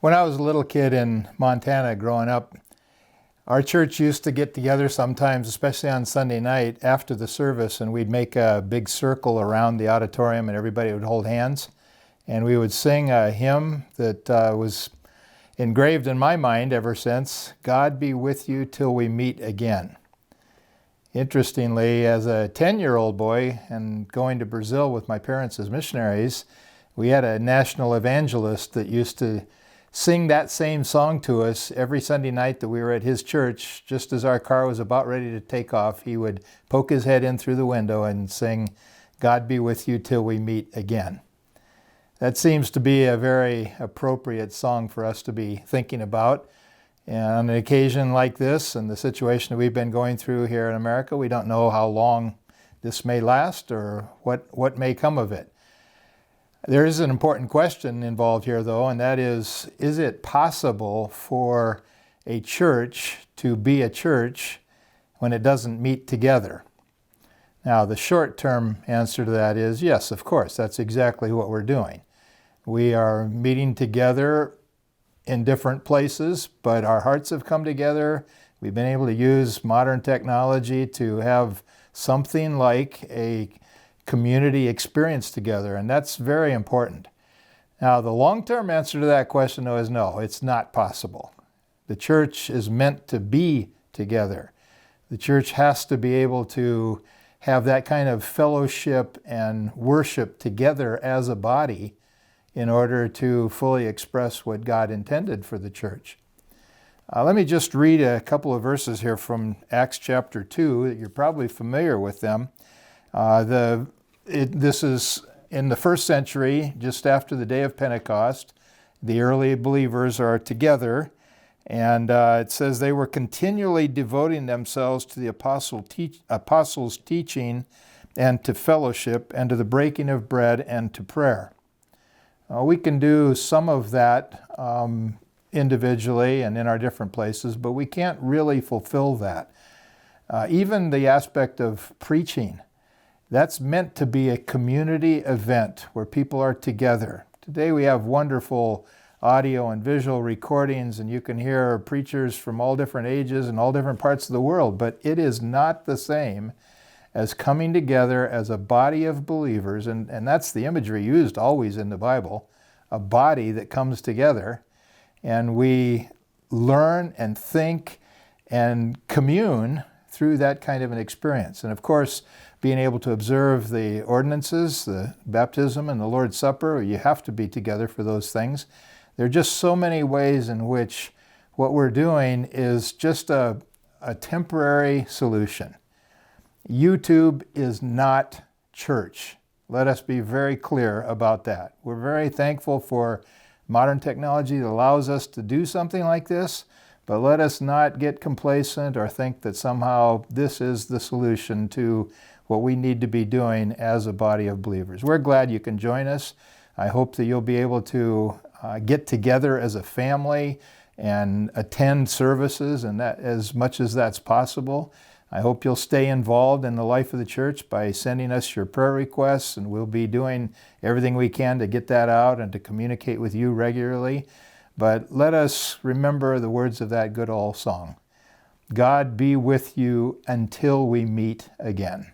When I was a little kid in Montana growing up, our church used to get together sometimes, especially on Sunday night after the service, and we'd make a big circle around the auditorium and everybody would hold hands. And we would sing a hymn that was engraved in my mind ever since, "God be with you till we meet again." Interestingly, as a 10-year-old boy and going to Brazil with my parents as missionaries, we had a national evangelist that used to sing that same song to us every Sunday night that we were at his church. Just as our car was about ready to take off, he would poke his head in through the window and sing, "God be with you till we meet again." That seems to be a very appropriate song for us to be thinking about. And on an occasion like this and the situation that we've been going through here in America, we don't know how long this may last or what may come of it. There is an important question involved here, though, and that is it possible for a church to be a church when it doesn't meet together? Now, the short-term answer to that is yes, of course. That's exactly what we're doing. We are meeting together in different places, but our hearts have come together. We've been able to use modern technology to have something like a community experience together, and that's very important. Now, the long-term answer to that question, though, is no, it's not possible. The church is meant to be together. The church has to be able to have that kind of fellowship and worship together as a body in order to fully express what God intended for the church. Let me just read a couple of verses here from Acts chapter 2. You're probably familiar with them. This is in the first century, just after the day of Pentecost. The early believers are together, and it says they were continually devoting themselves to the apostles' teaching and to fellowship and to the breaking of bread and to prayer. We can do some of that individually and in our different places, but we can't really fulfill that. Even the aspect of preaching, that's meant to be a community event where people are together. Today we have wonderful audio and visual recordings, and you can hear preachers from all different ages and all different parts of the world, but it is not the same as coming together as a body of believers, and that's the imagery used always in the Bible, a body that comes together, and we learn and think and commune through that kind of an experience. And of course, being able to observe the ordinances, the baptism and the Lord's Supper, you have to be together for those things. There are just so many ways in which what we're doing is just a temporary solution. YouTube is not church. Let us be very clear about that. We're very thankful for modern technology that allows us to do something like this, but let us not get complacent or think that somehow this is the solution to what we need to be doing as a body of believers. We're glad you can join us. I hope that you'll be able to get together as a family and attend services, and that as much as that's possible. I hope you'll stay involved in the life of the church by sending us your prayer requests, and we'll be doing everything we can to get that out and to communicate with you regularly. But let us remember the words of that good old song, "God be with you until we meet again."